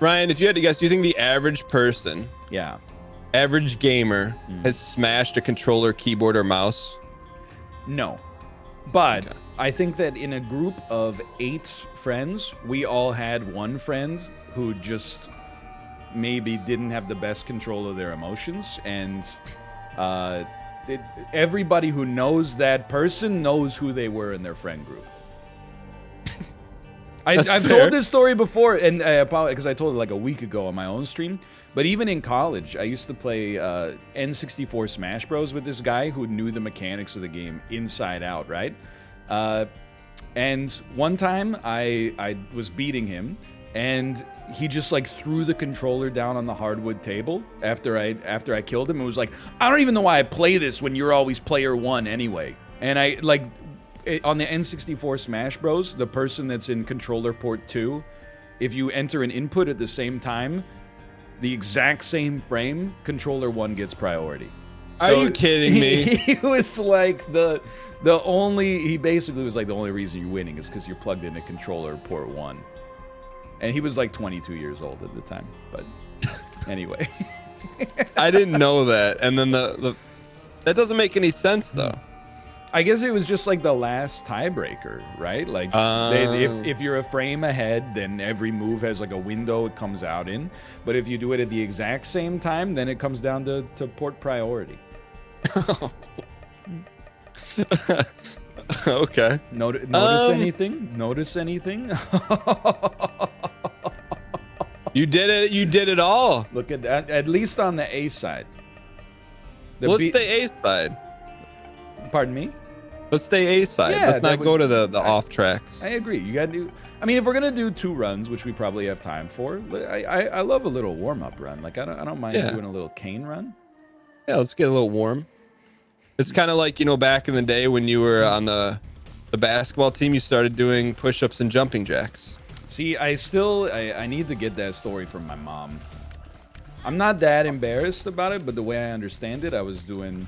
Ryan, if you had to guess, do you think the average person, Yeah. average gamer, has smashed a controller, keyboard, or mouse? No. But Okay. I think that in a group of 8 friends, we all had one friend who just maybe didn't have the best control of their emotions, and everybody who knows that person knows who they were in their friend group. I've fair. told this story before, and I apologize because I told it like a week ago on my own stream. But even in college, I used to play N64 Smash Bros. With this guy who knew the mechanics of the game inside out, right? And one time I was beating him, and he just like threw the controller down on the hardwood table after I killed him and was like, I don't even know why I play this when you're always player 1 anyway. And I like on the N64 Smash Bros, the person that's in controller port 2, if you enter an input at the same time, the exact same frame, controller 1 gets priority. Are you kidding me? He was like he basically was like the only reason you're winning is because you're plugged into controller port 1. And he was like 22 years old at the time, but anyway. I didn't know that. And then the that doesn't make any sense though. I guess it was just like the last tiebreaker, right? Like, if you're a frame ahead, then every move has like a window it comes out in. But if you do it at the exact same time, then it comes down to port priority. Okay. Notice anything? Notice anything? You did it. You did it all. Look at that. At least on the A side. Let's stay A side. Pardon me? Let's stay A side. Yeah, Let's not go to the off tracks. I agree. You gotta do. I mean, if we're gonna do 2 runs, which we probably have time for, I love a little warm up run. Like I don't mind doing a little cane run. Yeah, let's get a little warm. It's kind of like, you know, back in the day when you were on the basketball team, you started doing push-ups and jumping jacks. See, I need to get that story from my mom. I'm not that embarrassed about it, but the way I understand it, I was doing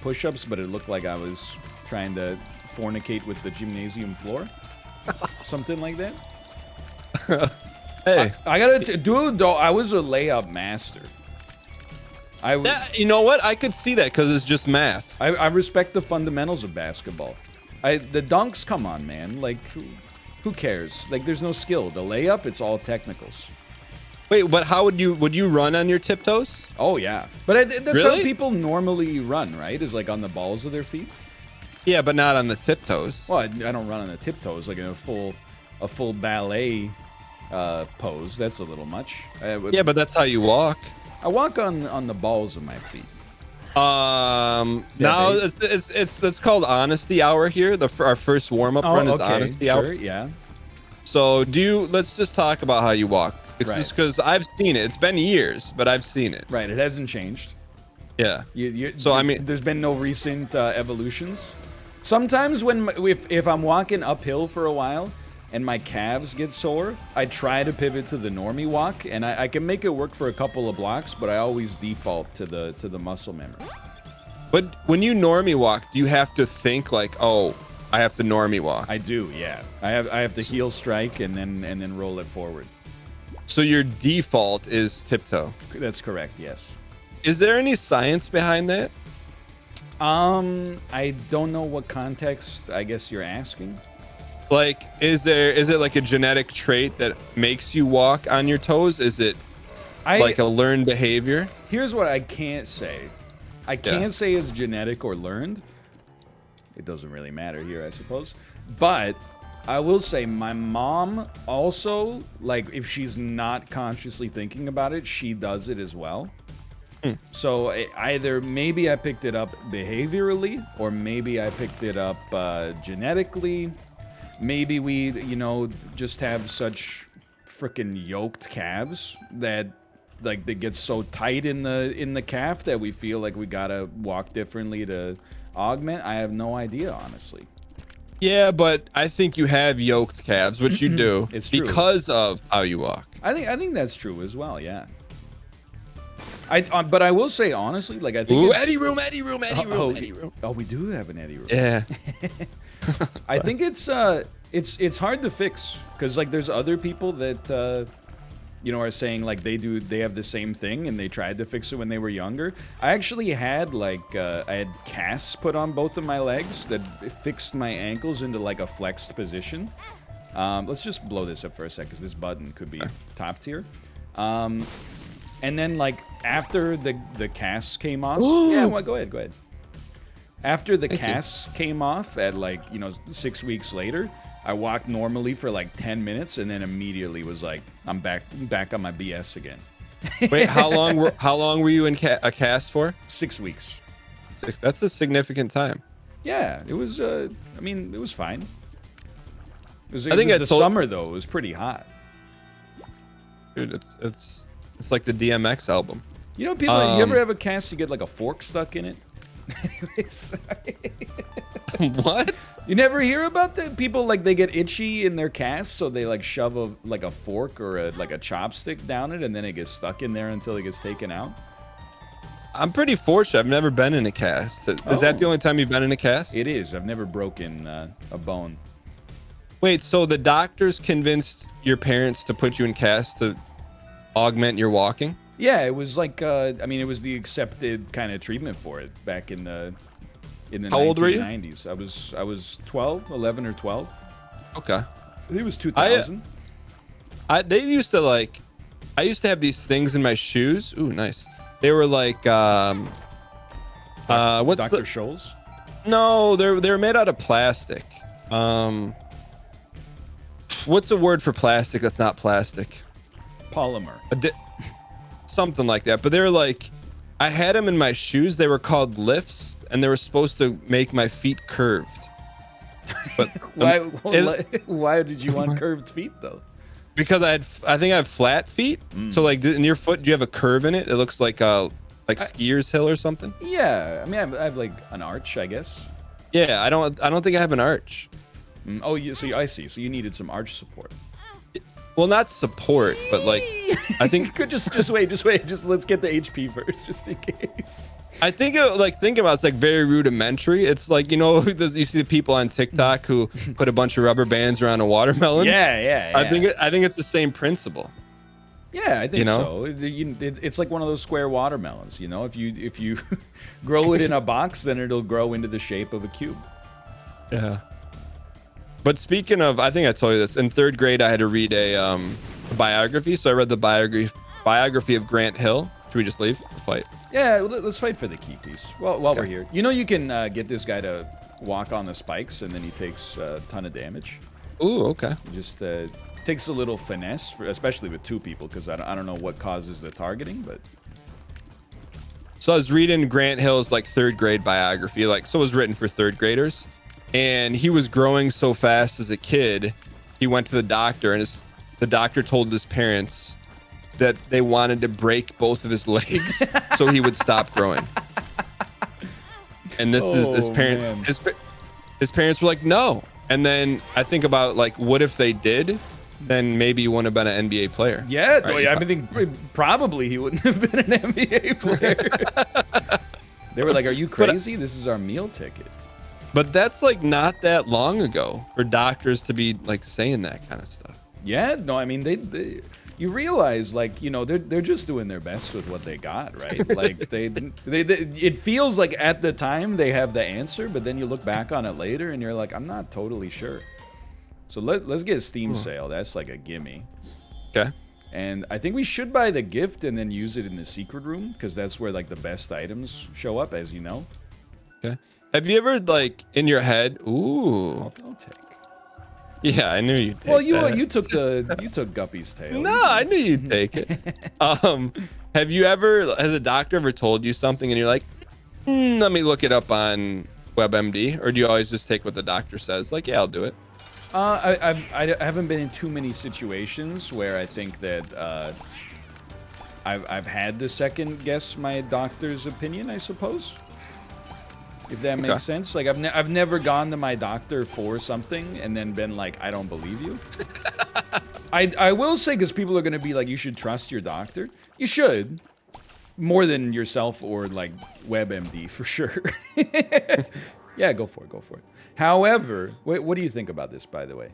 push-ups, but it looked like I was trying to fornicate with the gymnasium floor. Something like that. Hey. I gotta dude, though, I was a layup master. You know what? I could see that because it's just math. I respect the fundamentals of basketball. The dunks, come on, man. Like, who cares? Like, there's no skill. The layup, it's all technicals. Wait, but how would you run on your tiptoes? Oh, yeah. But that's Really? how people normally run, right? Is like on the balls of their feet. Yeah, but not on the tiptoes. Well, I don't run on the tiptoes like in a full ballet pose. That's a little much. Yeah, but that's how you walk. I walk on the balls of my feet. Now it's called honesty hour here. Our first warm up run is honesty hour. Yeah. So let's just talk about how you walk. Just because I've seen it. It's been years, but I've seen it. Right. It hasn't changed. Yeah. I mean, there's been no recent evolutions. Sometimes if I'm walking uphill for a while and my calves get sore, I try to pivot to the normie walk, and I can make it work for a couple of blocks, but I always default to the muscle memory. But when you normie walk, do you have to think like, oh, I have to normie walk? I do, yeah. I have to heel strike and then roll it forward. So your default is tiptoe. That's correct, yes. Is there any science behind that? I don't know what context I guess you're asking. Like, is it like a genetic trait that makes you walk on your toes? Is it like a learned behavior? Here's what I can't say. I can't say it's genetic or learned. It doesn't really matter here, I suppose. But I will say my mom also, like, if she's not consciously thinking about it, she does it as well. So either maybe I picked it up behaviorally, or maybe I picked it up genetically. Maybe we, just have such freaking yoked calves that, like, they get so tight in the calf that we feel like we gotta walk differently to augment. I have no idea, honestly. Yeah, but I think you have yoked calves, which you do. It's true. Because of how you walk. I think that's true as well. Yeah. But I will say honestly, like I think. Ooh, Eddie room. Oh, we do have an Eddie room. Yeah. I think it's hard to fix because like there's other people that are saying like they have the same thing and they tried to fix it when they were younger. I actually had I had casts put on both of my legs that fixed my ankles into like a flexed position. Let's just blow this up for a sec because this button could be top tier. And then like after the casts came off, yeah, well, go ahead. After the casts came off at 6 weeks later, I walked normally for like 10 minutes and then immediately was like, I'm back on my BS again. Wait, how long were you in a cast for? 6 weeks. That's a significant time. Yeah, it was. It was fine. I think it was the summer though. It was pretty hot. Dude, it's like the DMX album. You know, people. You ever have a cast? You get like a fork stuck in it. Anyways, what? You never hear about that? People like they get itchy in their casts, so they like shove a fork or a chopstick down it, and then it gets stuck in there until it gets taken out. I'm pretty fortunate. I've never been in a cast. Is that the only time you've been in a cast? It is. I've never broken a bone. Wait, so the doctors convinced your parents to put you in cast to augment your walking? Yeah, it was like it was the accepted kind of treatment for it back in the How old were you? 1990s. I was 12, 11 or 12. Okay. I think it was 2000. I used to have these things in my shoes. Ooh, nice. They were like what's Dr. Scholl's? No, they're made out of plastic. What's a word for plastic that's not plastic? Polymer. Something like that. But they were like, I had them in my shoes. They were called lifts, and they were supposed to make my feet curved. But why did you want curved feet though? Because I think I have flat feet. So like in your foot, do you have a curve in it? It looks like skier's heel or something. Yeah, I have like an arch, I guess. Yeah, I don't think I have an arch. I see. So you needed some arch support. Well, not support, but like I think could just wait. Just let's get the HP first, just in case. I think think about it's like very rudimentary. It's like, you see the people on TikTok who put a bunch of rubber bands around a watermelon. Yeah. I think it's the same principle. Yeah, I think so. It's like one of those square watermelons. If you grow it in a box, then it'll grow into the shape of a cube. Yeah. But speaking of, I think I told you this. In 3rd grade, I had to read a biography. So I read the biography of Grant Hill. Should we just leave? Fight. Yeah, let's fight for the key piece. While we're here, you can get this guy to walk on the spikes, and then he takes a ton of damage. Ooh, okay. It just takes a little finesse, especially with 2 people, because I don't know what causes the targeting, but. So I was reading Grant Hill's 3rd grade biography. So it was written for 3rd graders. And he was growing so fast as a kid, he went to the doctor, and the doctor told his parents that they wanted to break both of his legs so he would stop growing. And this is his parents. His parents were like, no. And then I think about what if they did? Then maybe you wouldn't have been an NBA player. Yeah, right? I think probably he wouldn't have been an NBA player. They were like, "Are you crazy? This is our meal ticket." But that's not that long ago for doctors to be saying that kind of stuff. Yeah, no, I mean they you realize they're just doing their best with what they got, right? they it feels like at the time they have the answer, but then you look back on it later and you're like, I'm not totally sure. So let's get a Steam sale. That's like a gimme. Okay. And I think we should buy the gift and then use it in the secret room, because that's where the best items show up, as you know. Okay. Have you ever in your head? Ooh. I'll take. Yeah, I knew you'd take Well, that. you took Guppy's tail. No, I knew you'd take it. Have you ever? Has a doctor ever told you something and you're like, let me look it up on WebMD, or do you always just take what the doctor says? Yeah, I'll do it. I haven't been in too many situations where I think that I've had to second guess my doctor's opinion, I suppose. If that makes sense. I've never gone to my doctor for something and then been like, I don't believe you. I will say, because people are going to be like, you should trust your doctor. You should. More than yourself or WebMD, for sure. Yeah, go for it. However, what do you think about this, by the way?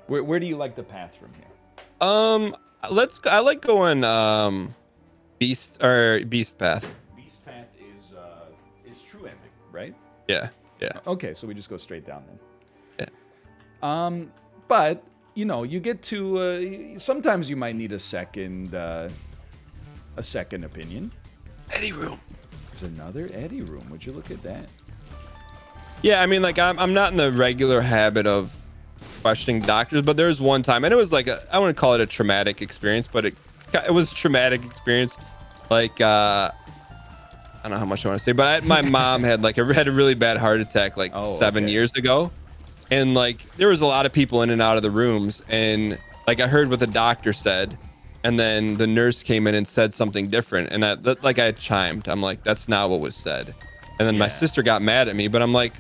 Where do you like the path from here? I like going beast path. Beast Path is true ending, right? Yeah, yeah, Okay, so we just go straight down then. yeah. But you know, you get to sometimes you might need a second opinion. Eddie room. There's another Eddie room. Would you look at that? Yeah, I mean, like I'm not in the regular habit of questioning doctors, but there was one time, and it was like I wouldn't call it a traumatic experience, but it was a traumatic experience. Like I don't know how much I want to say, but my mom had had a really bad heart attack like 7 years ago, and like there was a lot of people in and out of the rooms, and like I heard what the doctor said, and then the nurse came in and said something different, and I chimed. I'm like, that's not what was said, and then my sister got mad at me, but I'm like,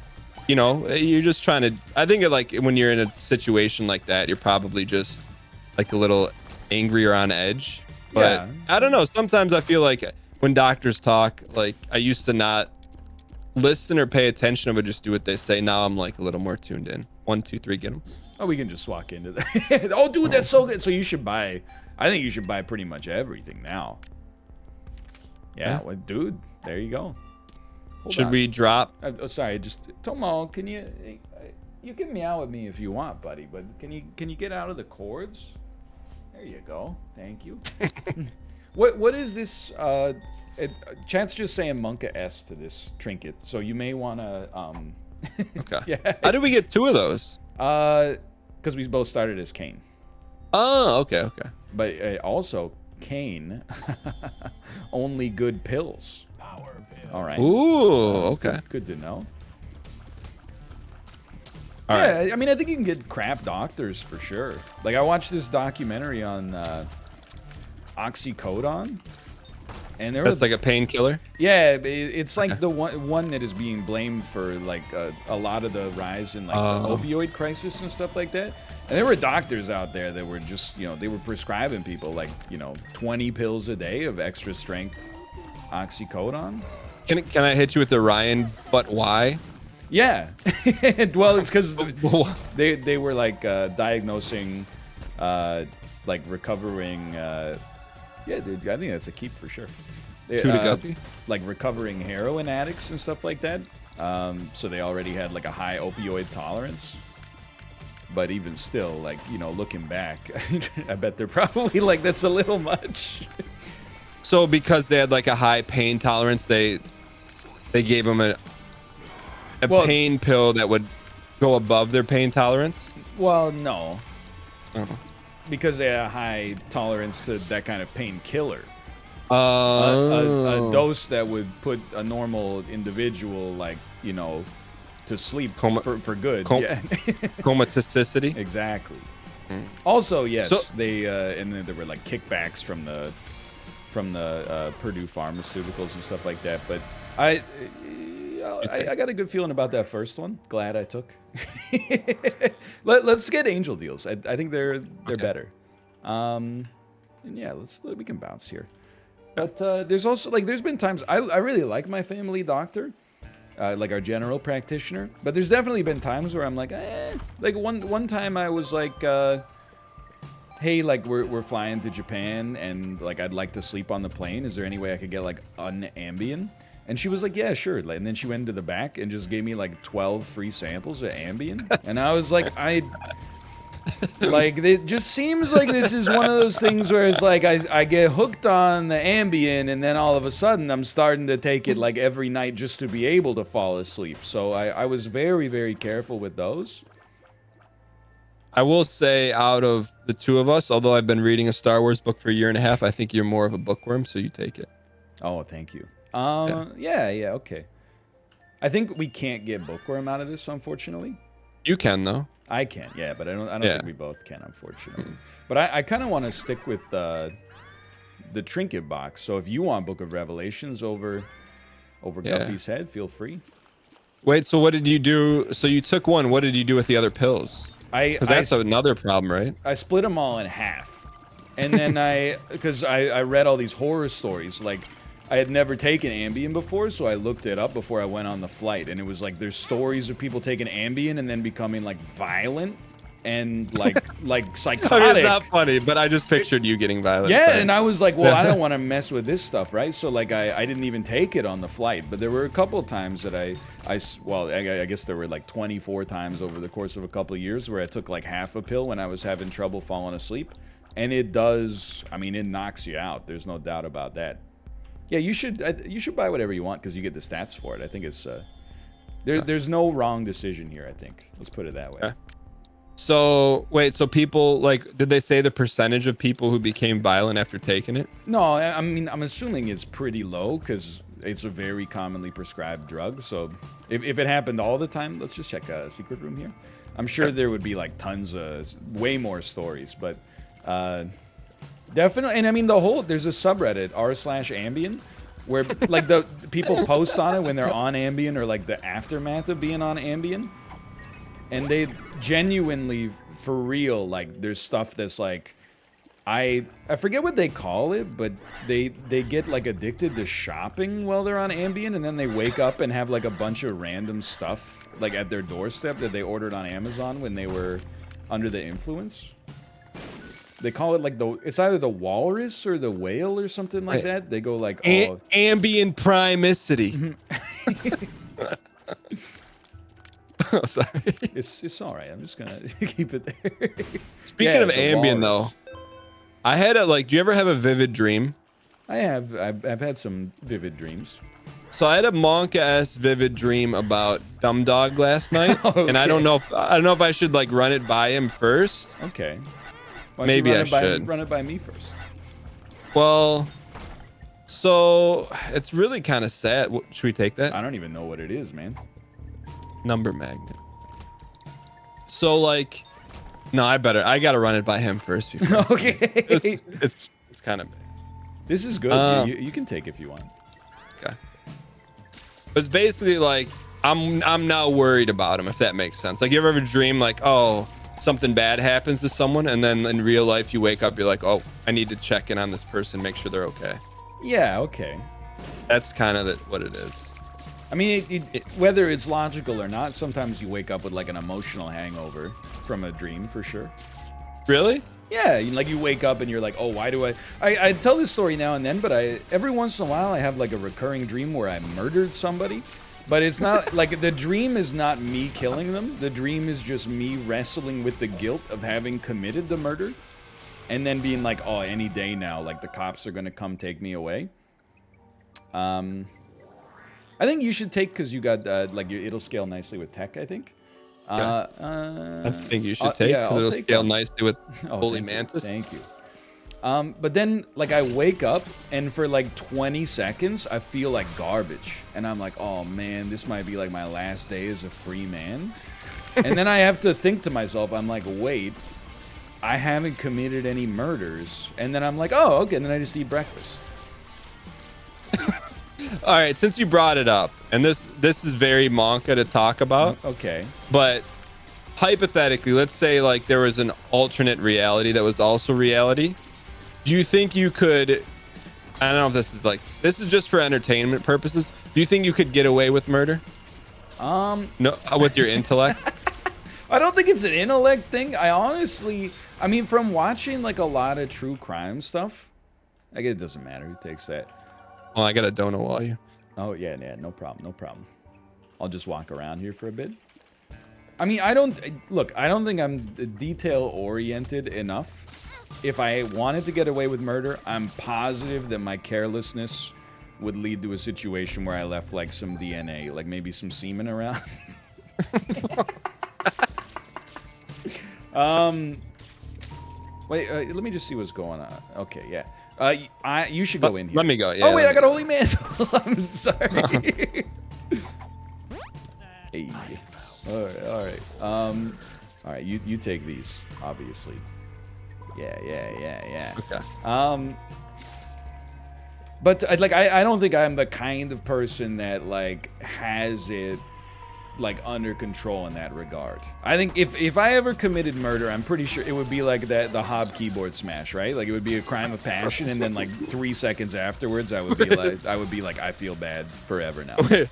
you know, you're just trying to. I think like when you're in a situation like that, you're probably just like a little angry or on edge. But I don't know. Sometimes I feel like when doctors talk, like I used to not listen or pay attention, but just do what they say. Now I'm like a little more tuned in. 1, 2, 3, get them. Oh, we can just walk into that. Oh, dude, that's so good. So you should buy. I think you should buy pretty much everything now. Yeah, well, dude, there you go. Should we drop? Oh, sorry, just Tomo, can you can meow at me if you want, buddy, but can you get out of the cords? There you go. Thank you. What is this? Chance just saying Monka S to this trinket, so you may want to. Okay. Yeah. How did we get 2 of those? Because we both started as Kane. Oh, okay, okay. But also Kane, only good pills. All right. Ooh, okay. Good to know. All right. I mean, I think you can get crap doctors for sure. Like, I watched this documentary on oxycodone, and That's like a painkiller. Yeah, it's like the one that is being blamed for like a lot of the rise in like the opioid crisis and stuff like that. And there were doctors out there that were just, you know, they were prescribing people like, you know, 20 pills a day of extra strength oxycodone. Can I hit you with the Ryan? But why? Yeah. Well, it's because they were like diagnosing like recovering. Yeah, dude, I think that's a keep for sure. Like recovering heroin addicts and stuff like that. So they already had like a high opioid tolerance. But even still, like, you know, looking back, I bet they're probably like, that's a little much. So because they had like a high pain tolerance, they gave them a pain pill that would go above their pain tolerance? Well, no. Oh. Because they had a high tolerance to that kind of painkiller. Oh. A dose that would put a normal individual, like, you know, to sleep for good. Yeah. Comaticity? Exactly. Also, yes, they and then there were like kickbacks from the Purdue Pharmaceuticals and stuff like that. But I got a good feeling about that first one. Glad I took. Let's get Angel deals. I think they're better. And yeah, we can bounce here. But there's also like there's been times I really like my family doctor, like our general practitioner. But there's definitely been times where I'm like, like one time I was like, hey, like we're flying to Japan and like I'd like to sleep on the plane. Is there any way I could get like an Ambien? And she was like, yeah, sure. And then she went into the back and just gave me like 12 free samples of Ambien. And I was like, like, it just seems like this is one of those things where it's like I get hooked on the Ambien and then all of a sudden I'm starting to take it like every night just to be able to fall asleep. So I was very, very careful with those. I will say out of the two of us, although I've been reading a Star Wars book for a year and a half, I think you're more of a bookworm, so you take it. Oh, thank you. Yeah, okay. I think we can't get bookworm out of this, unfortunately. You can though. I can, yeah, but I don't think we both can, unfortunately. But I kind of want to stick with the trinket box. So if you want Book of Revelations over Guppy's head, feel free. Wait, so what did you do? So you took one. What did you do with the other pills? Because that's another problem, right? I split them all in half, and then because I read all these horror stories, like. I had never taken Ambien before, so I looked it up before I went on the flight, and it was like there's stories of people taking Ambien and then becoming like violent, and like psychotic. I mean, it's not funny, but I just pictured you getting violent. Yeah, so. and I was like, well, I don't want to mess with this stuff, right? So like I didn't even take it on the flight, but there were a couple of times that I guess there were like 24 times over the course of a couple of years where I took like half a pill when I was having trouble falling asleep. And it does, I mean, it knocks you out. There's no doubt about that. Yeah, you should buy whatever you want because you get the stats for it. I think it's there's no wrong decision here, I think. Let's put it that way. Okay. So wait, so people like, did they say the percentage of people who became violent after taking it? No, I mean, I'm assuming it's pretty low because it's a very commonly prescribed drug. So if it happened all the time, let's just check a secret room here. I'm sure there would be like tons of, way more stories, but definitely. And I mean, there's a subreddit r/Ambien where like the people post on it when they're on Ambien or like the aftermath of being on Ambien. And they genuinely, for real, like, there's stuff that's like, I forget what they call it, but they get like addicted to shopping while they're on Ambien, and then they wake up and have like a bunch of random stuff like at their doorstep that they ordered on Amazon when they were under the influence. They call it like it's either the walrus or the whale or something like that. They go like, oh, Ambien primicity. Oh, sorry. It's all right. I'm just gonna keep it there. Speaking of Ambien, though, I had do you ever have a vivid dream? I have. I've had some vivid dreams. So I had a monk-ass vivid dream about Dumb Dog last night, Okay. and I don't know if I should like run it by him first. Okay. Why Maybe I should run it by me first. Well, so it's really kind of sad. Should we take that? I don't even know what it is, man. Number magnet. So like, no, I gotta run it by him first. Before Okay. It's kind of big. This is good. You can take if you want. Okay. It's basically like I'm now worried about him, if that makes sense. Like, you ever dream like, oh, something bad happens to someone, and then in real life you wake up, you're like, oh, I need to check in on this person, make sure they're okay. Yeah. Okay. That's kind of what it is. I mean, whether it's logical or not, sometimes you wake up with like an emotional hangover from a dream, for sure. Really? Yeah, like you wake up and you're like, oh, why do I tell this story now and then, but every once in a while I have like a recurring dream where I murdered somebody, but it's not like the dream is not me killing them. The dream is just me wrestling with the guilt of having committed the murder and then being like, oh, any day now, like the cops are going to come take me away. I think you should take, because you got it'll scale nicely with tech, I think. I think you should take, because it'll scale nicely with Holy Mantis. Thank you. But then, like, I wake up, and for like 20 seconds, I feel like garbage. And I'm like, oh man, this might be like my last day as a free man. And then I have to think to myself, I'm like, wait, I haven't committed any murders. And then I'm like, oh, okay, and then I just eat breakfast. All right, since you brought it up, and this is very Monka to talk about. Okay. But hypothetically, let's say like there was an alternate reality that was also reality. Do you think you could, I don't know if this is just for entertainment purposes. Do you think you could get away with murder? No, with your intellect? I don't think it's an intellect thing. I mean, from watching like a lot of true crime stuff, I guess it doesn't matter who takes that. Well, I got a donut while you. Oh, yeah, no problem. I'll just walk around here for a bit. I mean, I don't think I'm detail-oriented enough. If I wanted to get away with murder, I'm positive that my carelessness would lead to a situation where I left, like, some DNA, like maybe some semen around. Wait, let me just see what's going on. Okay, yeah. You should go in here. Let me go. Yeah, oh wait, I got a holy mantle. I'm sorry. Hey. All right. You take these, obviously. Yeah. Okay. But I don't think I'm the kind of person that like has it like under control in that regard. I think if I ever committed murder, I'm pretty sure it would be like the Hob keyboard smash, right? Like it would be a crime of passion, and then like 3 seconds afterwards, I would be like, I feel bad forever now. Wait.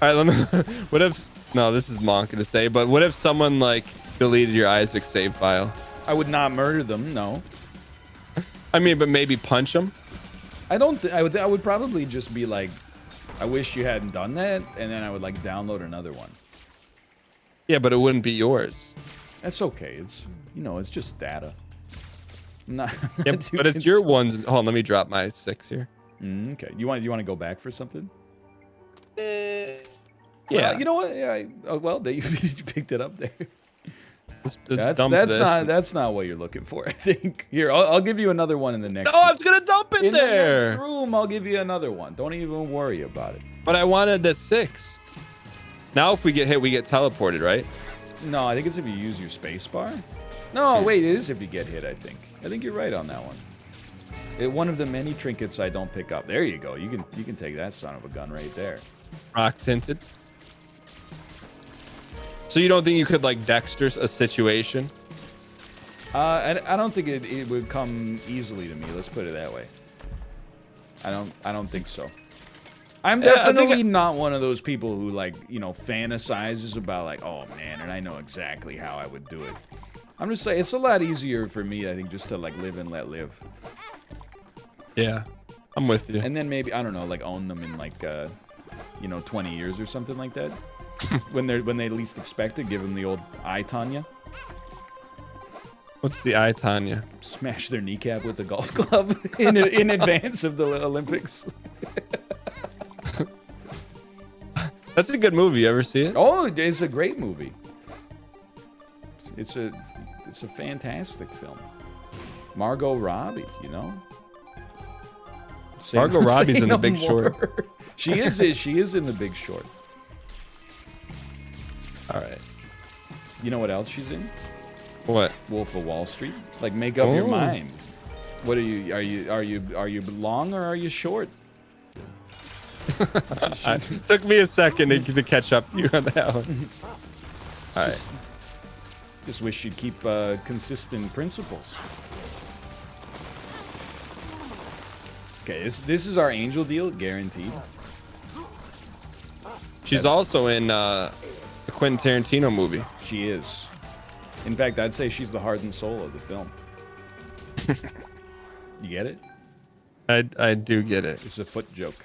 All right, what if? No, this is Monk to say, but what if someone like deleted your Isaac save file. I would not murder them. No. I mean, but maybe punch them. I don't. I would probably just be like, I wish you hadn't done that, and then I would like download another one. Yeah, but it wouldn't be yours. That's okay. It's it's just data. Not, Yeah, but it's your ones. Hold on, let me drop my 6 here. Okay. You want to go back for something? Yeah. Well, you know what? Yeah. Well, you picked it up there. That's not what you're looking for. I think. Here, I'll give you another one in the next. Oh, I was gonna dump it in there. the next room, I'll give you another one. Don't even worry about it. But I wanted the 6. Now, if we get hit, we get teleported, right? No, I think it's if you use your space bar. No, wait, it is if you get hit. I think you're right on that one. One of the many trinkets I don't pick up. There you go. You can take that son of a gun right there. Rock tinted. So you don't think you could like Dexter a situation? I don't think it would come easily to me. Let's put it that way. I don't think so. I'm definitely not one of those people who like fantasizes about like, oh man, and I know exactly how I would do it. I'm just saying it's a lot easier for me, I think, just to like live and let live. Yeah, I'm with you. And then maybe I don't know, like own them in like 20 years or something like that. when they least expect it, give them the old I Tanya. What's the I Tanya? Smash their kneecap with a golf club in advance of the Olympics. That's a good movie. You ever see it? Oh, it's a great movie. It's a fantastic film. Margot Robbie, Margot Robbie's in The Big Short. She is in The Big Short. All right. You know what else she's in? What? Wolf of Wall Street. Like, make up your mind. What are you? Are you long or are you short? It took me a second to catch up to you on that one. All right. Just wish you'd keep consistent principles. Okay, this is our angel deal, guaranteed. She's also in a Quentin Tarantino movie. She is. In fact, I'd say she's the heart and soul of the film. You get it? I do get it. It's a foot joke.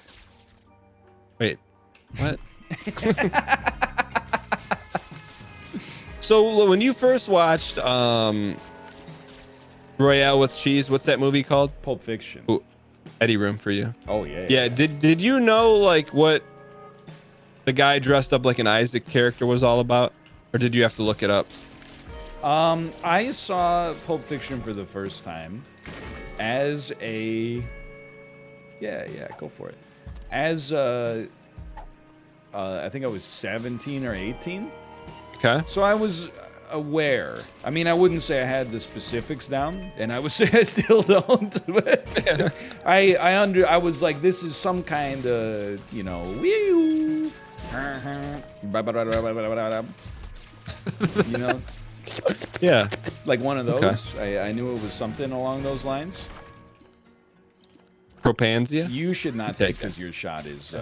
Wait, what? So when you first watched Royale with Cheese, what's that movie called? Pulp Fiction. Ooh, Eddie Room for you. Oh yeah. Yeah. Did you know like what the guy dressed up like an Isaac character was all about, or did you have to look it up? I saw Pulp Fiction for the first time as a go for it. As I think I was 17 or 18. Okay. So I was aware. I mean, I wouldn't say I had the specifics down, and I would say I still don't. But Yeah. I was like, this is some kind of wee. Yeah. Like one of those. Okay. I knew it was something along those lines. Propansia? You should not take because your shot is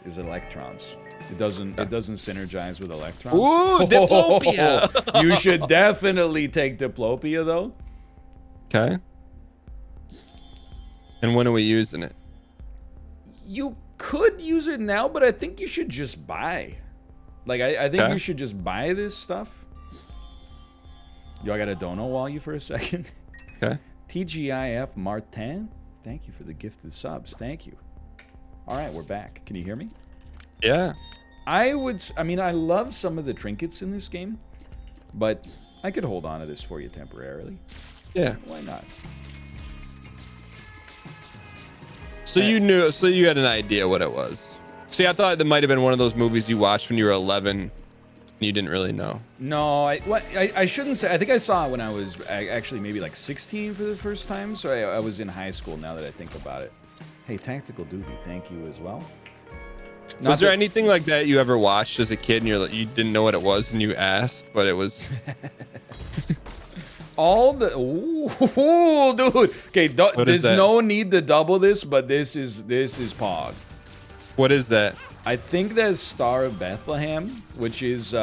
electrons. It doesn't synergize with electrons. Ooh, diplopia. You should definitely take diplopia though. Okay. And when are we using it? You could use it now, but I think you should just buy. Like I think you should just buy this stuff. Yo, I got a dono while you for a second. Okay. TGIF Martin, thank you for the gifted subs. Thank you. All right, we're back. Can you hear me? Yeah. I love some of the trinkets in this game, but I could hold on to this for you temporarily. Yeah. Why not? So you knew, so you had an idea what it was. See, I thought that might have been one of those movies you watched when you were 11 and you didn't really know. No, I shouldn't say. I think I saw it when I was actually maybe like 16 for the first time, so I was in high school now that I think about it. Hey, Tactical Doobie, thank you as well. Was there anything like that you ever watched as a kid and you didn't know what it was and you asked, but it was... All the... Ooh, dude. Okay, there's no need to double this, but this is Pog. What is that? I think that's Star of Bethlehem, which is...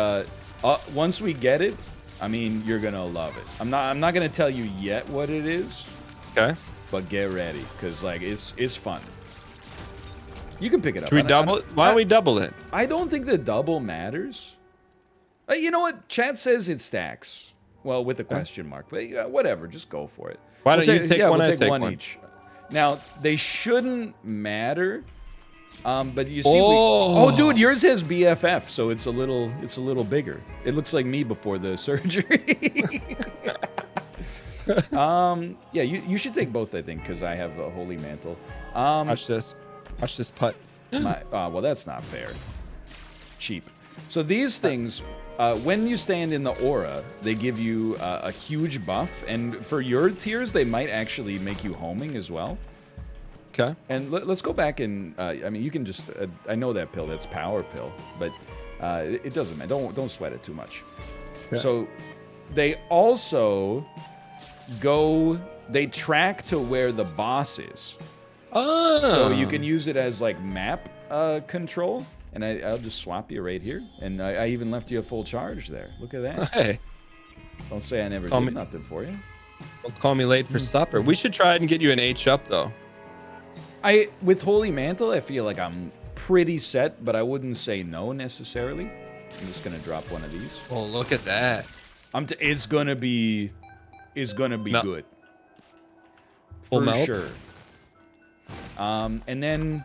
once we get it, I mean, you're gonna love it. I'm not gonna tell you yet what it is. Okay. But get ready, cause like it's fun. You can pick it up. Should we double it? Why don't we double it? I don't think the double matters. You know what? Chat says it stacks. Well, with a question mark. But whatever, just go for it. Why don't you take one? We'll I take take one each. Now they shouldn't matter. But you see, oh, dude, yours has BFF, so it's a little bigger. It looks like me before the surgery. Yeah, you should take both, I think, because I have a holy mantle. Watch this putt. Well, that's not fair. Cheap. So these things, when you stand in the aura, they give you a huge buff, and for your tiers, they might actually make you homing as well. Okay. And let's go back and I mean, you can just I know that pill, that's power pill, but it doesn't matter. Don't sweat it too much. Yeah. So they also they track to where the boss is. Oh. So you can use it as like map control. And I'll just swap you right here. And I even left you a full charge there. Look at that. Hey. Don't say I never did nothing for you. Don't call me late for supper. We should try and get you an H up though. With Holy Mantle, I feel like I'm pretty set, but I wouldn't say no necessarily. I'm just gonna drop one of these. Oh, look at that. It's gonna be good. For sure. And then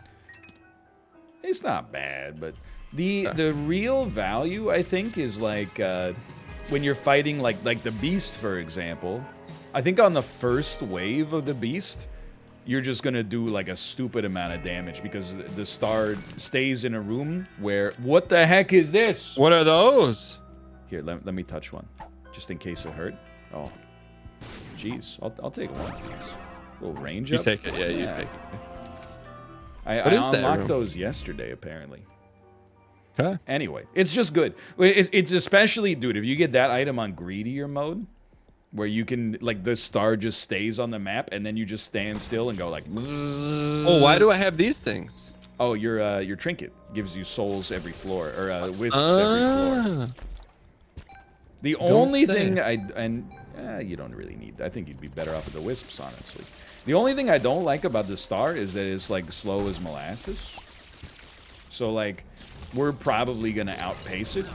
it's not bad, but the real value I think is like when you're fighting like the Beast, for example. I think on the first wave of the Beast, you're just gonna do like a stupid amount of damage because the star stays in a room where, what the heck is this? What are those? Here, let me touch one, just in case it hurt. Oh, jeez, I'll take one of these. A little range up. You take it, yeah, you take it. I unlocked those yesterday, apparently. Okay. Anyway, it's just good. It's especially, dude, if you get that item on greedier mode, where you can, like, the star just stays on the map, and then you just stand still and go like. Oh, why do I have these things? Oh, your trinket gives you souls every floor, or wisps every floor. The only thing you don't really need that. I think you'd be better off with the wisps, honestly. The only thing I don't like about the star is that it's like slow as molasses. So like, we're probably gonna outpace it.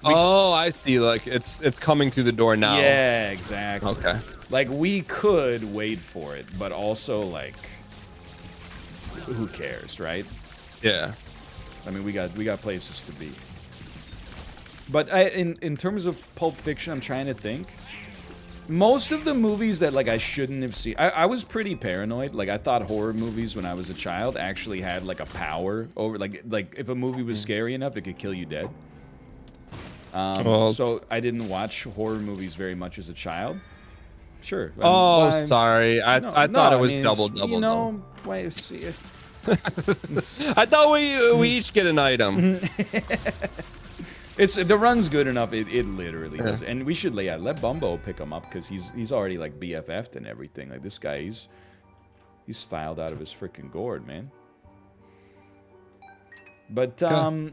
Oh, I see. Like it's coming through the door now. Yeah, exactly. Okay. Like we could wait for it, but also like, who cares, right? Yeah. I mean, we got places to be. But in terms of Pulp Fiction, I'm trying to think. Most of the movies that like I shouldn't have seen, I was pretty paranoid. Like I thought horror movies when I was a child actually had like a power over, like if a movie was scary enough, it could kill you dead. So I didn't watch horror movies very much as a child. Sure. Sorry. I thought it was double. You know, wait, see if. I thought we each get an item. The run's good enough. It literally does, and we should let Bumbo pick him up because he's already like BFF'd and everything. Like this guy, he's styled out of his freaking gourd, man. But I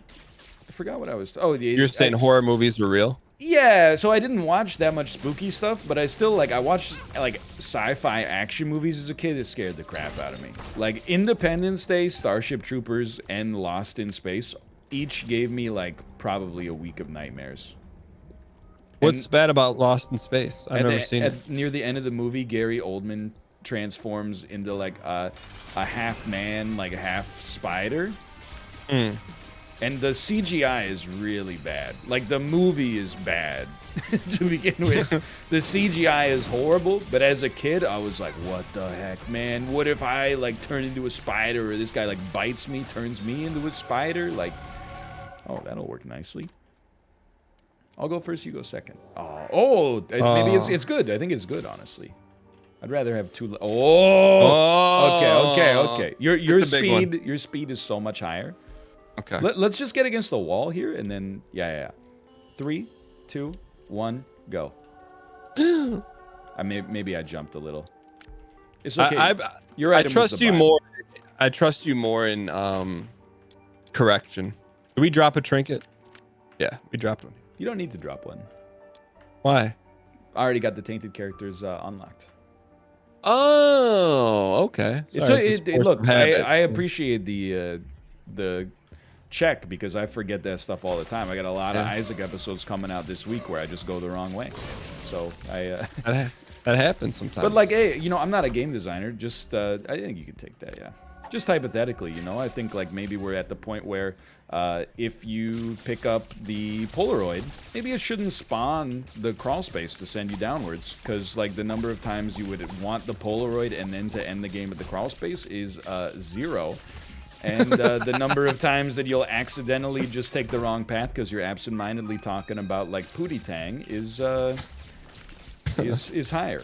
forgot what I was. You're saying horror movies were real? Yeah. So I didn't watch that much spooky stuff, but I still I watched like sci-fi action movies as a kid. It scared the crap out of me. Like Independence Day, Starship Troopers, and Lost in Space. Each gave me like probably a week of nightmares. What's bad about Lost in Space? I've never seen it. Near the end of the movie, Gary Oldman transforms into like a half man, like a half spider. And the CGI is really bad. Like the movie is bad to begin with. The CGI is horrible, but as a kid, I was like, what the heck, man? What if I like turn into a spider, or this guy like bites me, turns me into a spider? Like, oh, that'll work nicely. I'll go first, you go second. Maybe it's good. I think it's good, honestly. I'd rather have two. Okay. Your speed is so much higher. Okay. Let's just get against the wall here, and then yeah. 3, 2, 1, go. Maybe I jumped a little. It's okay. I trust you more. I trust you more in correction. Do we drop a trinket? Yeah, we dropped one. You don't need to drop one. Why? I already got the tainted characters unlocked. Oh, okay. Sorry, just force Look, of habit. I appreciate the check because I forget that stuff all the time. I got a lot of Isaac episodes coming out this week where I just go the wrong way. So I. That happens sometimes. But like, hey, you know, I'm not a game designer. Just I think you could take that, yeah. Just hypothetically, you know, I think like maybe we're at the point where if you pick up the Polaroid, maybe it shouldn't spawn the crawl space to send you downwards, because like the number of times you would want the Polaroid and then to end the game at the crawl space is 0. And the number of times that you'll accidentally just take the wrong path because you're absentmindedly talking about like Pootie Tang is higher.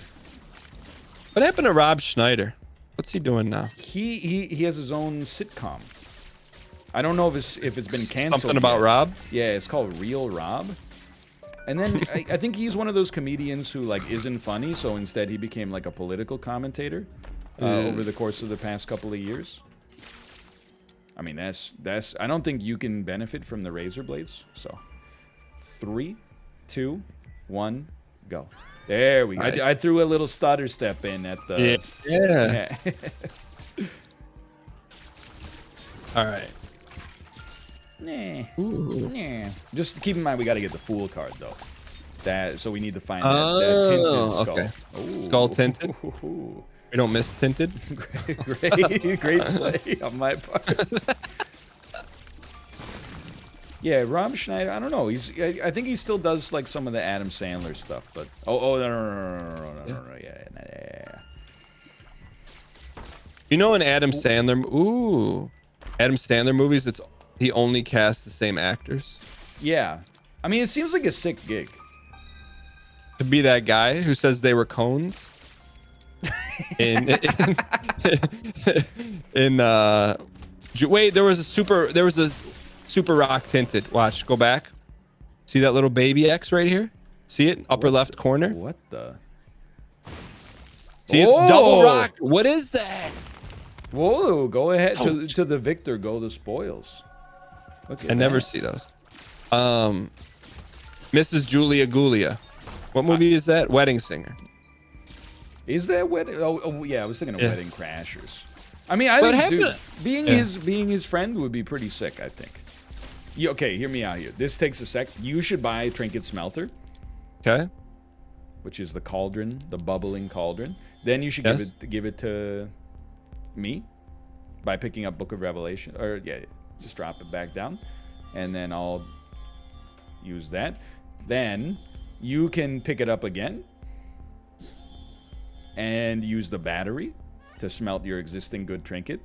What happened to Rob Schneider? What's he doing now? He has his own sitcom. I don't know if it's been canceled. Something about yet. Rob? Yeah, it's called Real Rob. And then I think he's one of those comedians who like isn't funny, so instead he became like a political commentator over the course of the past couple of years. I mean, that's I don't think you can benefit from the razor blades. So 3, 2, 1, go. There we go. Right. I threw a little stutter step in at the... Yeah. All right. Nah. Just keep in mind we got to get the Fool card, though. So we need to find that tinted skull. Okay. Ooh. Skull tinted? We don't miss tinted? Great play on my part. Yeah, Rob Schneider, I don't know. I think he still does like some of the Adam Sandler stuff, but no, yeah. You know, in Adam Sandler movies, he only casts the same actors. Yeah. I mean, it seems like a sick gig. To be that guy who says they were cones. Wait, there was a super rock tinted. Watch, go back. See that little baby X right here? See it? Upper left corner? What the? See, it's double rock. What is that? Whoa, go ahead. To the victor go the spoils. Look at I never see those. Mrs. Julia Gulia. What movie is that? Wedding Singer. Is that Wedding? Oh yeah, I was thinking of Wedding Crashers. I mean, I think dude, being his friend would be pretty sick, I think. Okay, hear me out here. This takes a sec. You should buy Trinket Smelter. Okay. Which is the cauldron, the bubbling cauldron. Then you should give it to me by picking up Book of Revelation. Or yeah, just drop it back down. And then I'll use that. Then you can pick it up again and use the battery to smelt your existing good trinket.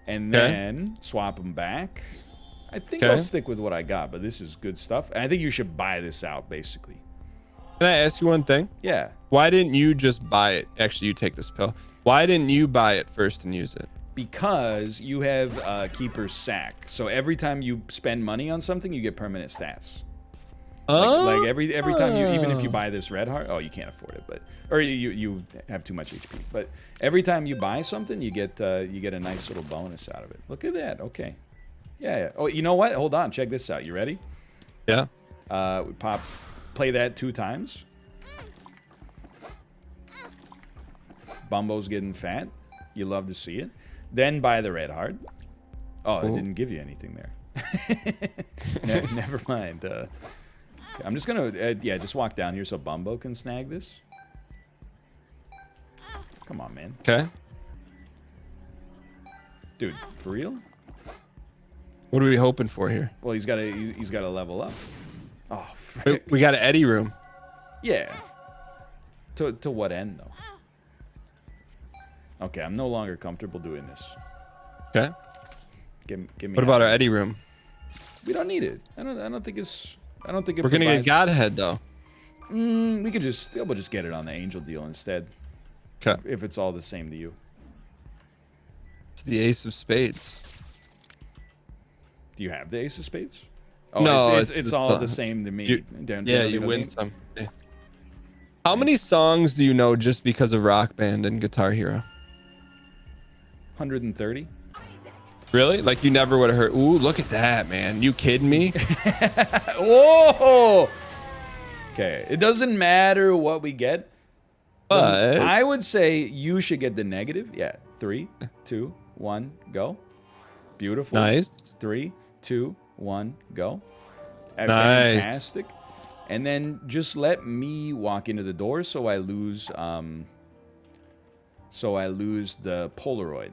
And then swap them back. I think I'll stick with what I got, but this is good stuff. And I think you should buy this out, basically. Can I ask you one thing? Yeah. Why didn't you just buy it? Actually, you take this pill. Why didn't you buy it first and use it? Because you have Keeper's Sack. So every time you spend money on something, you get permanent stats. Like every time you, even if you buy this red heart, you can't afford it, but or you have too much HP. But every time you buy something, you get a nice little bonus out of it. Look at that. Okay. Yeah. Oh, you know what? Hold on. Check this out. You ready? Yeah. Play that 2 times. Bumbo's getting fat. You love to see it. Then buy the red heart. Oh, it didn't give you anything there. Never mind. I'm just gonna, just walk down here so Bumbo can snag this. Come on, man. Okay. Dude, for real? What are we hoping for here? Well, he's gotta level up. Oh, frick. We got an Eddie room. Yeah. To what end, though? Okay, I'm no longer comfortable doing this. Okay. Give me. What about our Eddie room? We don't need it. I don't think it's. I don't think it. We're gonna get Godhead though. We'll just get it on the Angel deal instead. Okay. If it's all the same to you. It's the Ace of Spades. Do you have the Ace of Spades? Oh, no, it's all the same to me. You win some. Yeah. How many songs do you know just because of Rock Band and Guitar Hero? 130. Really? Like you never would have heard. Ooh, look at that, man. You kidding me? Whoa! Okay, it doesn't matter what we get. But I would say you should get the negative. Yeah. 3, 2, 1, go. Beautiful. nice. 3, 2, 1, go. Nice. Fantastic. And then just let me walk into the door so I lose the Polaroid.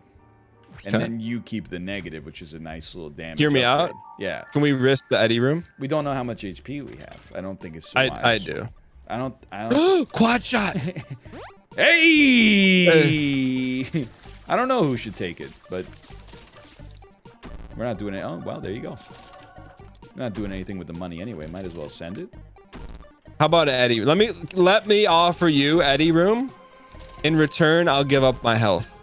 And Okay. then you keep the negative, which is a nice little damage. Hear me upgrade. out. Yeah. Can we risk the Eddie room? We don't know how much HP we have. I don't think it's so much. I do. I don't. Quad shot. Hey! I don't know who should take it, but we're not doing it. Oh, well, there you go. We're not doing anything with the money anyway. Might as well send it. How about Eddie? Let me offer you Eddie room. In return, I'll give up my health.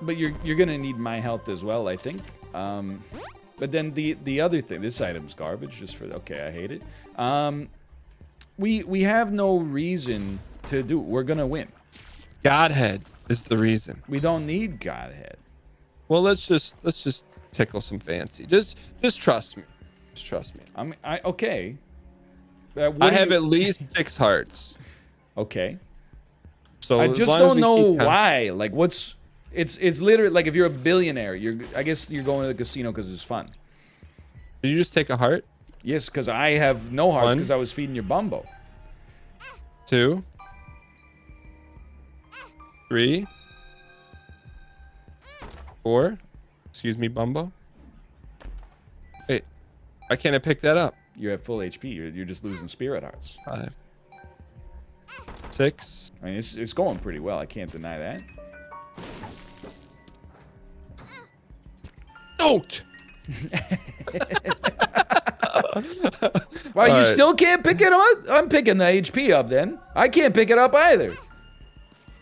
But you're gonna need my health as well, I think. But then the other thing, this item's garbage. Just for okay, I hate it. We have no reason to do. We're gonna win. Godhead is the reason. We don't need Godhead. Well, let's just tickle some fancy. Just trust me. Just trust me. Okay. I have at least 6 hearts. Okay. So I as just long as don't we know keep count- why. Like, what's? It's literally like if you're a billionaire, I guess you're going to the casino because it's fun. Did you just take a heart? Yes, because I have no hearts 1, because I was feeding your bumbo. 2, 3, 4. Excuse me, Bumbo. Wait, why can't I pick that up? You're at full HP. You're just losing spirit hearts. 5, 6. I mean, it's going pretty well. I can't deny that. Don't. Well, you Alright. still can't pick it up? I'm picking the HP up then. I can't pick it up either.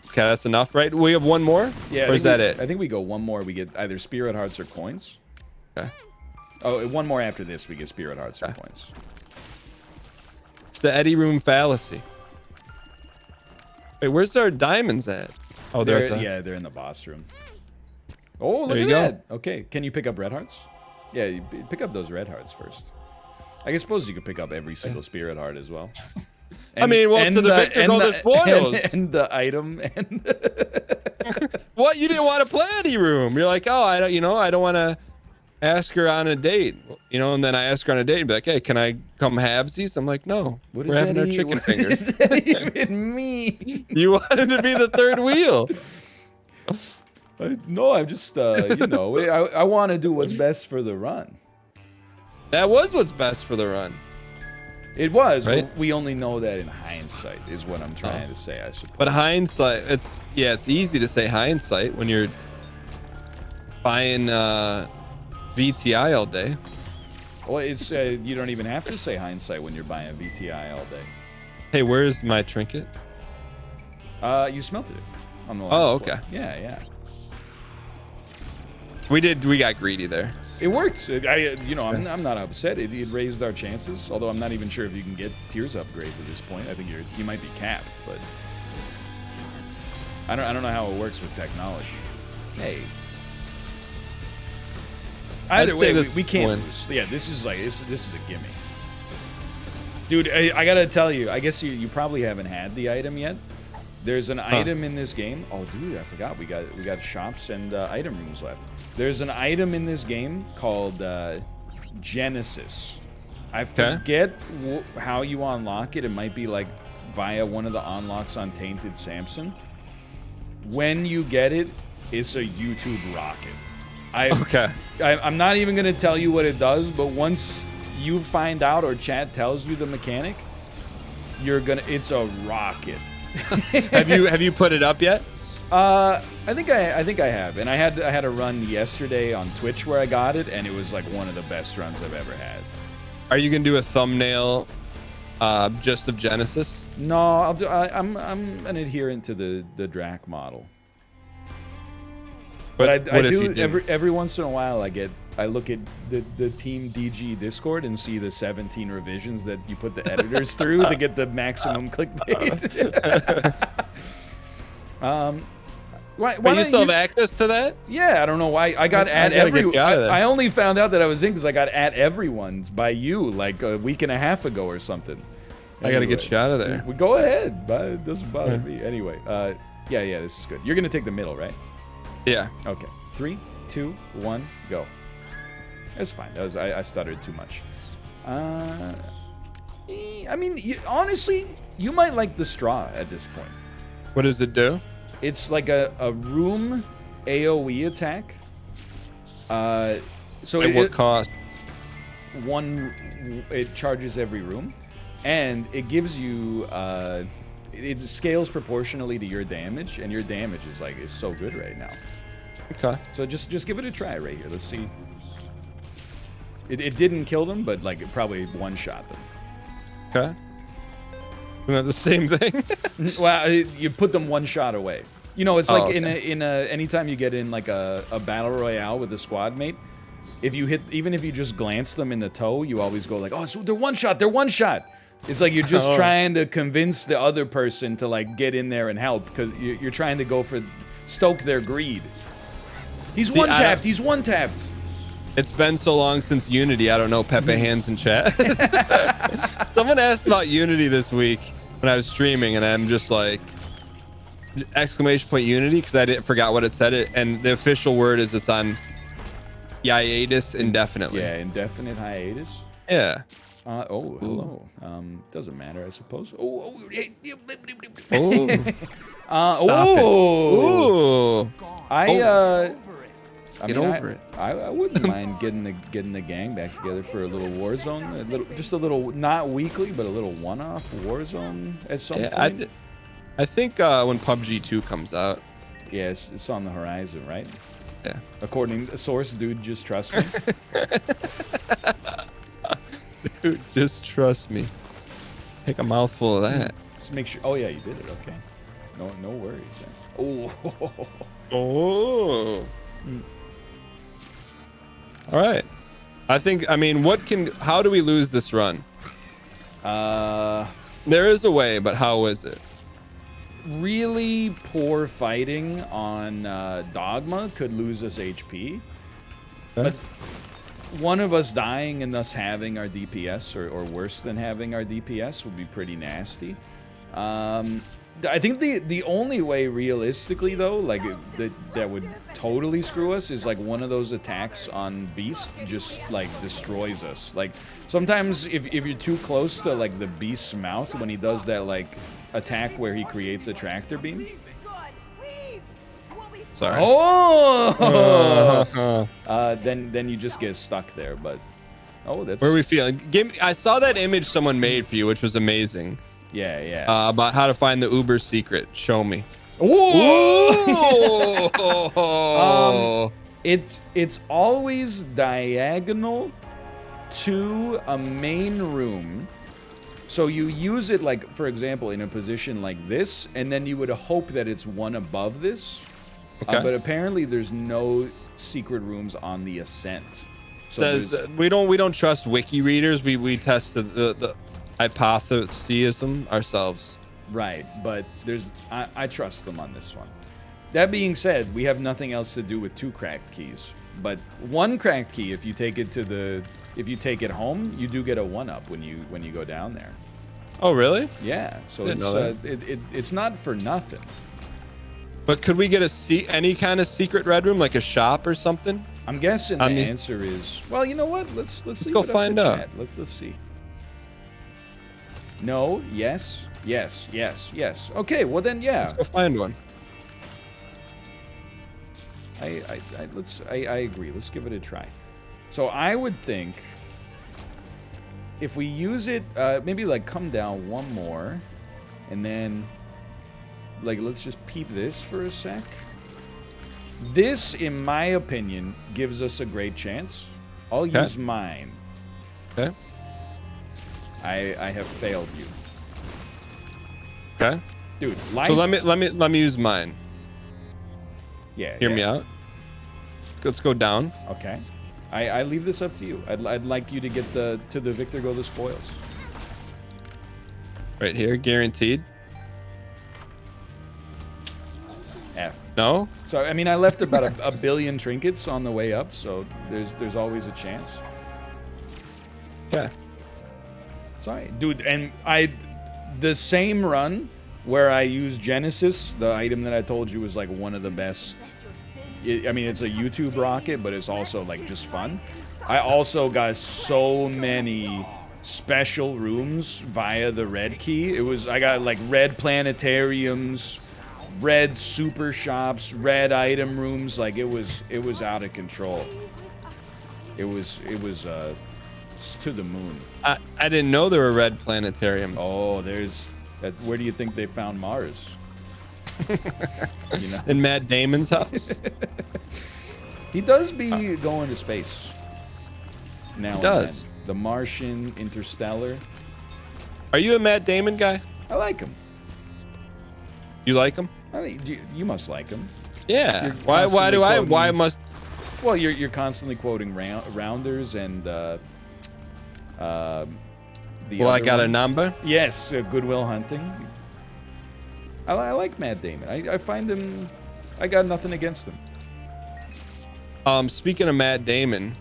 Okay, that's enough, right? We have one more? Yeah. Or is that it? I think we go one more. We get either spirit hearts or coins. Okay. Oh, one more after this. We get spirit hearts or coins. It's the Eddie room fallacy. Wait, where's our diamonds at? Oh, they're at the... Yeah, they're in the boss room. Oh, look There at you go. that. Okay, can you pick up red hearts? Yeah, you pick up those red hearts first. I suppose you could pick up every single spirit heart as well. I mean, well, to the victor go the spoils. And the item and What? You didn't want to play Eddie room. You're like, oh, I don't want to ask her on a date. And then I ask her on a date and be like, hey, can I come halvesies? I'm like, no. what We're having our chicken what fingers. does that even mean? You wanted to be the third wheel. No, I'm just, I want to do what's best for the run. That was what's best for the run. It was, Right? but we only know that in hindsight is what I'm trying to say, I suppose. But hindsight, it's easy to say hindsight when you're buying VTI all day. Well, it's you don't even have to say hindsight when you're buying a VTI all day. Hey, where's my trinket? You smelted it on the last floor. Okay. Yeah. We got greedy there. It worked. I'm not upset. It raised our chances. Although I'm not even sure if you can get tiers upgrades at this point. I think you might be capped, but I don't know how it works with technology. Hey. Either way, we can't lose. Yeah, this is a gimme. Dude, I gotta tell you, I guess you probably haven't had the item yet. There's an item in this game. Oh, dude, I forgot. We got shops and item rooms left. There's an item in this game called Genesis. I forget how you unlock it. It might be like via one of the unlocks on Tainted Samson. When you get it, it's a YouTube rocket. I'm not even gonna tell you what it does, but once you find out or chat tells you the mechanic, it's a rocket. Have you put it up yet? I think I have, and I had a run yesterday on Twitch where I got it, and it was like one of the best runs I've ever had. Are you gonna do a thumbnail just of Genesis? No, I'm an adherent to the Drac model. But I do every once in a while I look at the Team DG Discord and see the 17 revisions that you put the editors through to get the maximum clickbait. Why But you don't still have access to that? Yeah, I don't know why. I got at gotta get every. you out of there. I only found out that I was in because I got at everyone's by you like a week and a half ago or something. I gotta get you out of there. We go ahead, but it doesn't bother me. Anyway, yeah, this is good. You're gonna take the middle, right? Yeah. Okay. 3, 2, 1, go. That's fine. I stuttered too much. I mean, honestly, you might like the straw at this point. What does it do? It's like a room AoE attack. So At what cost? It charges every room, and it gives you it scales proportionally to your damage, and your damage is so good right now. Okay. So just give it a try right here. Let's see. It didn't kill them, but like it probably one-shot them. Okay. Isn't that the same thing? Well, you put them one shot away. You know, it's like okay. in a anytime you get in like a battle royale with a squad mate, if you hit, even if you just glance them in the toe, you always go like, oh, so they're one shot, they're one shot. It's like you're just trying to convince the other person to like get in there and help because you're trying to go for stoke their greed. He's one tapped. He's one tapped. It's been so long since Unity. I don't know Pepe hands in chat. Someone asked about Unity this week when I was streaming, and I'm just like, exclamation point Unity, because I forgot what it said. And the official word is it's on hiatus indefinitely. Yeah, indefinite hiatus. Yeah. Hello. Doesn't matter, I suppose. Stop it. Ooh. I Get mean, over it. I wouldn't mind getting the gang back together for a little war zone, just a little, not weekly, but a little one-off war zone at some point. I think when PUBG 2 comes out. Yeah, it's on the horizon, right? Yeah. According to source, dude, just trust me. Dude, just trust me. Take a mouthful of that. Just make sure. Oh yeah, you did it. Okay. No worries. Oh. Oh. All right. I mean, how do we lose this run? There is a way, but how is it? Really poor fighting on Dogma could lose us HP. Okay. But one of us dying and thus having our DPS, or worse than having our DPS, would be pretty nasty. I think the only way realistically though, like that would totally screw us is like one of those attacks on Beast just like destroys us. Like sometimes if you're too close to like the Beast's mouth when he does that like attack where he creates a tractor beam. Sorry. Oh! Then you just get stuck there. But that's where are we feeling? I saw that image someone made for you, which was amazing. Yeah. About how to find the Uber secret. Show me. Ooh! It's always diagonal to a main room. So you use it like, for example, in a position like this, and then you would hope that it's one above this. Okay. But apparently there's no secret rooms on the ascent. So says we don't trust wiki readers. We test the hypothesism ourselves. Right, but I trust them on this one. That being said, we have nothing else to do with 2 cracked keys. But 1 cracked key, if you take it home, you do get a 1-up when you go down there. Oh really? Yeah. So it's not for nothing. But could we get any kind of secret red room, like a shop or something? I'm guessing the answer is, well, you know what? Let's go find out. Chat. Let's see. No, yes. Okay, well then, yeah. Let's go find one. I agree. Let's give it a try. So I would think if we use it, maybe like come down one more, and then like let's just peep this for a sec. This, in my opinion, gives us a great chance. I'll use mine. Okay. I have failed you. Okay. Dude, life... So let me use mine. Yeah. Hear me out. Let's go down. Okay. I leave this up to you. I'd like you to get to the victor go the spoils. Right here, guaranteed. F. No? So I mean, I left about a billion trinkets on the way up, so there's always a chance. Okay. Sorry, dude. And the same run where I used Genesis, the item that I told you was like one of the best. I mean, it's a YouTube rocket, but it's also like just fun. I also got so many special rooms via the red key. I got like red planetariums, red super shops, red item rooms. Like it was out of control. It was to the moon. I didn't know there were red planetariums. Oh, where do you think they found Mars? You know? In Matt Damon's house. He does be going to space. Now He does. The Martian, Interstellar. Are you a Matt Damon guy? I like him. You like him? I think you must like him. Yeah. You're Why do I? constantly Why must? Well, you're constantly quoting Rounders and the Well, I got a one. number. Yes, Good Will Hunting. I like Matt Damon. I find him. I got nothing against him. Speaking of Matt Damon,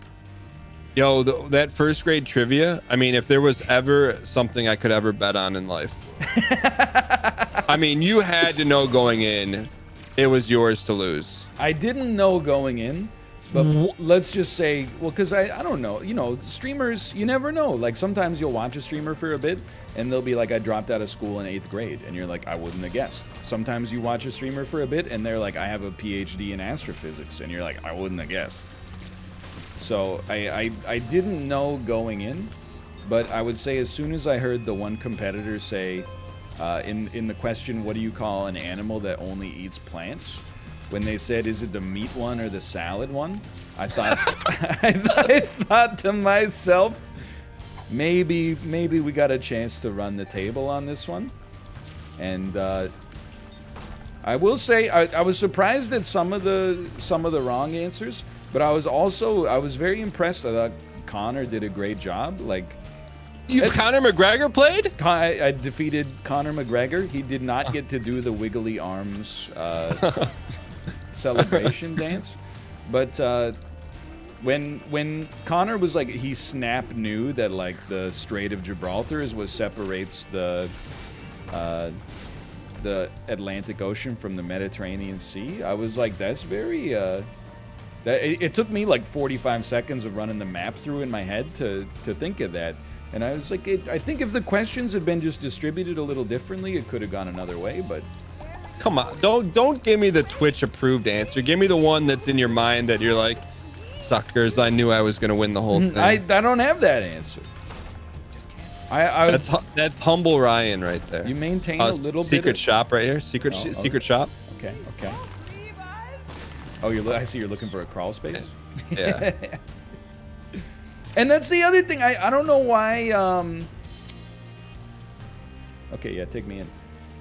yo, that first grade trivia. I mean, if there was ever something I could ever bet on in life, I mean, you had to know going in, it was yours to lose. I didn't know going in, but let's just say, well, because I don't know, you know, streamers, you never know. Like sometimes you'll watch a streamer for a bit and they'll be like, I dropped out of school in 8th grade. And you're like, I wouldn't have guessed. Sometimes you watch a streamer for a bit and they're like, I have a PhD in astrophysics. And you're like, I wouldn't have guessed. So I didn't know going in, but I would say as soon as I heard the one competitor say, in the question, what do you call an animal that only eats plants? When they said, is it the meat one or the salad one? I thought, I thought to myself, maybe we got a chance to run the table on this one. And I will say, I was surprised at some of the wrong answers, but I was very impressed. I thought Connor did a great job. Like, Conor McGregor played? I defeated Conor McGregor. He did not get to do the wiggly arms celebration dance, but when Connor was like, he snap knew that like the Strait of Gibraltar is what separates the Atlantic Ocean from the Mediterranean Sea. I was like, that's very it took me like 45 seconds of running the map through in my head to think of that. And I was like, I think if the questions had been just distributed a little differently, it could have gone another way, but Come on, don't give me the Twitch approved answer. Give me the one that's in your mind that you're like, suckers, I knew I was gonna win the whole thing. I don't have that answer. That's humble Ryan right there. You maintain a little bit secret of shop right here. Secret shop. Okay. Oh, I see you're looking for a crawl space. Yeah. And that's the other thing. I don't know why. Okay, yeah, take me in.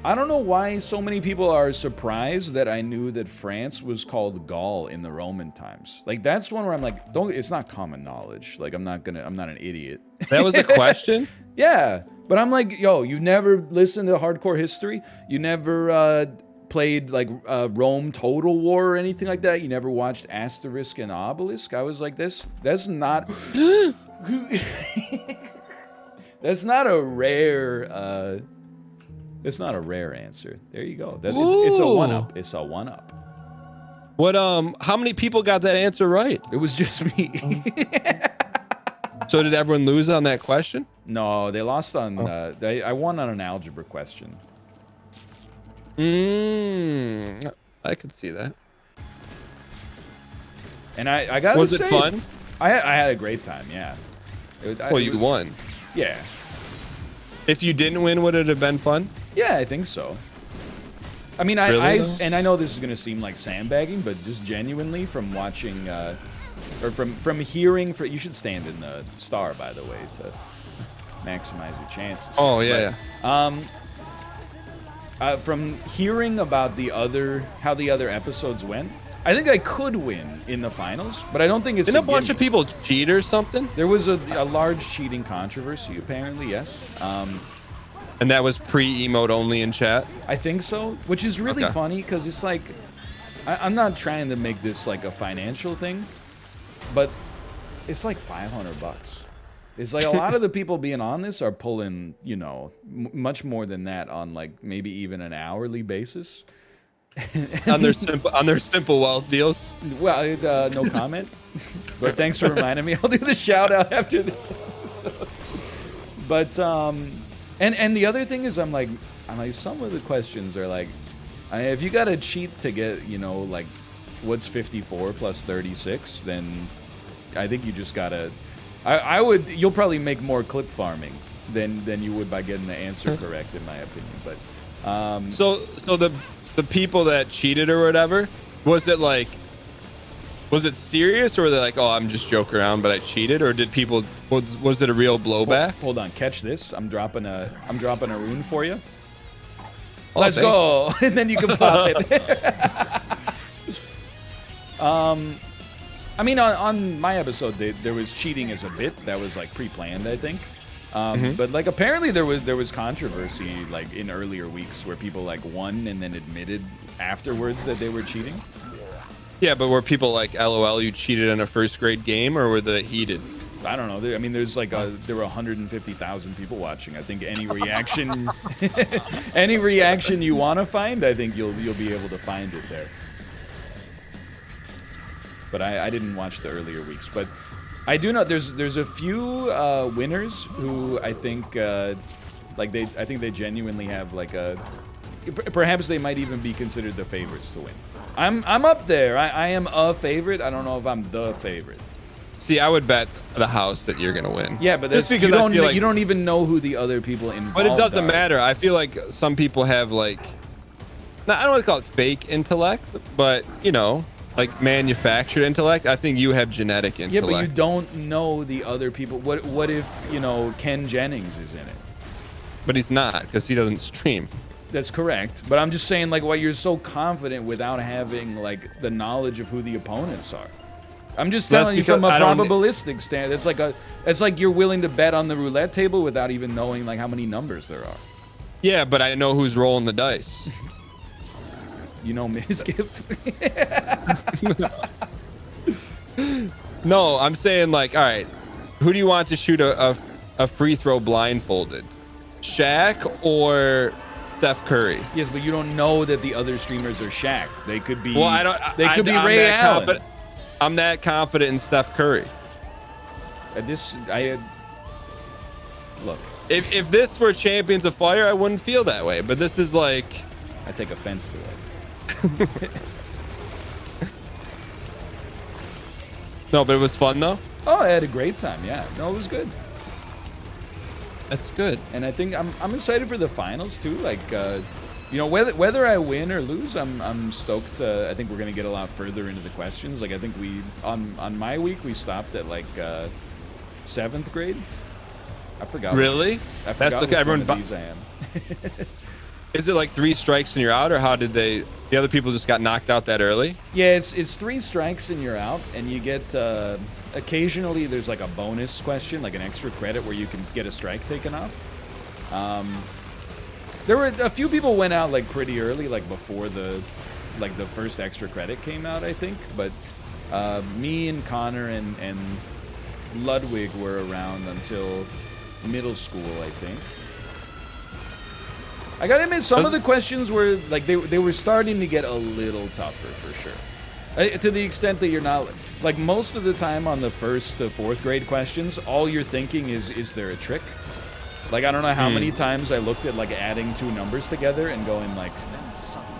I don't know why so many people are surprised that I knew that France was called Gaul in the Roman times. Like that's one where I'm like, it's not common knowledge. Like I'm not an idiot. That was a question? Yeah, but I'm like, yo, you never listened to hardcore history? You never played like Rome Total War or anything like that? You never watched Asterisk and Obelisk? I was like, that's not that's not a rare it's not a rare answer. There you go. It's a one-up. It's a one-up. What how many people got that answer right? It was just me. So did everyone lose on that question? No, they lost on I won on an algebra question. I could see that. And I gotta Was say, it fun? I had a great time, yeah. You won. Yeah. If you didn't win, would it have been fun? Yeah, I think so. I mean, I know this is gonna seem like sandbagging, but just genuinely from watching, or from hearing, you should stand in the star, by the way, to maximize your chances. Oh yeah. From hearing about how the other episodes went, I think I could win in the finals, but I don't think it's. Didn't a bunch of people cheat or something? There was a large cheating controversy, apparently, yes. And that was pre-emote only in chat? I think so, which is really funny because it's like, I'm not trying to make this like a financial thing, but it's like $500. It's like a lot of the people being on this are pulling, you know, much more than that on like maybe even an hourly basis. on their simple wealth deals. Well, no comment. But thanks for reminding me. I'll do the shout out after this episode. But and the other thing is I'm like some of the questions are like, if you got to cheat to get, you know, like what's 54 plus 36, then I think you just gotta. You'll probably make more clip farming than you would by getting the answer correct, in my opinion. But so the people that cheated or whatever, was it serious, or were they like, oh, I'm just joking around, but I cheated, or did people was it a real blowback? Hold on, catch this. I'm dropping a rune for you. Oh, Let's go, and then you can pop it. I mean, on my episode, there was cheating as a bit that was like pre-planned, I think. But like apparently there was controversy like in earlier weeks where people like won and then admitted afterwards that they were cheating. Yeah, but were people like, LOL, you cheated in a first grade game, or were they heated? I don't know. I mean, there's like there were 150,000 people watching. I think any reaction, any reaction you want to find, I think you'll be able to find it there. But I didn't watch the earlier weeks. But I do know there's a few winners who I think I think they genuinely have like a. Perhaps they might even be considered the favorites to win. I'm up there. I am a favorite. I don't know if I'm the favorite. See, I would bet the house that you're gonna win. Yeah, but that's because you don't even know who the other people involved But it doesn't are. matter. I feel like some people have like, I don't want to call it fake intellect, but you know, like manufactured intellect. I think you have genetic intellect. Yeah, but you don't know the other people. What if, you know, Ken Jennings is in it? But he's not, because he doesn't stream. That's correct. But I'm just saying, like, why you're so confident without having like the knowledge of who the opponents are. I'm just telling you from a probabilistic stand. It's like you're willing to bet on the roulette table without even knowing like how many numbers there are. Yeah, but I know who's rolling the dice. You know, Mizgif. No, I'm saying like, all right, who do you want to shoot a free throw blindfolded? Shaq or Steph Curry? Yes, but you don't know that the other streamers are Shaq. They could be. Well, I don't. They could be Ray Allen. I'm that confident in Steph Curry. Look. If this were Champions of Fire, I wouldn't feel that way. But this is like. I take offense to it. No, but it was fun though. Oh, I had a great time. Yeah, no, it was good. That's good. And I think I'm excited for the finals too. Like, you know, whether I win or lose, I'm stoked. I think we're gonna get a lot further into the questions. Like, I think we on my week we stopped at like 7th grade. I forgot. Really? I forgot. That's which one of these I am. Is it like 3 strikes and you're out, or how did the other people just got knocked out that early? Yeah, it's 3 strikes and you're out, and you get occasionally there's like a bonus question, like an extra credit where you can get a strike taken off. There were a few people went out like pretty early, like before the first extra credit came out, I think. But me and Connor and Ludwig were around until middle school, I think. I gotta admit, some of the questions were like they were starting to get a little tougher for sure. To the extent that you're not like most of the time on the 1st to 4th grade questions, all you're thinking is there a trick? Like, I don't know how many times I looked at like adding 2 numbers together and going like,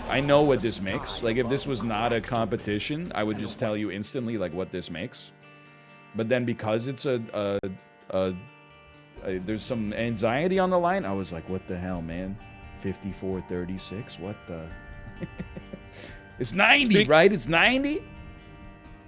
I know what this makes. Like, if this was not a competition, I would just tell you instantly like what this makes. But then because it's there's some anxiety on the line, I was like, what the hell, man? 54-36? What the? It's 90, right? It's 90?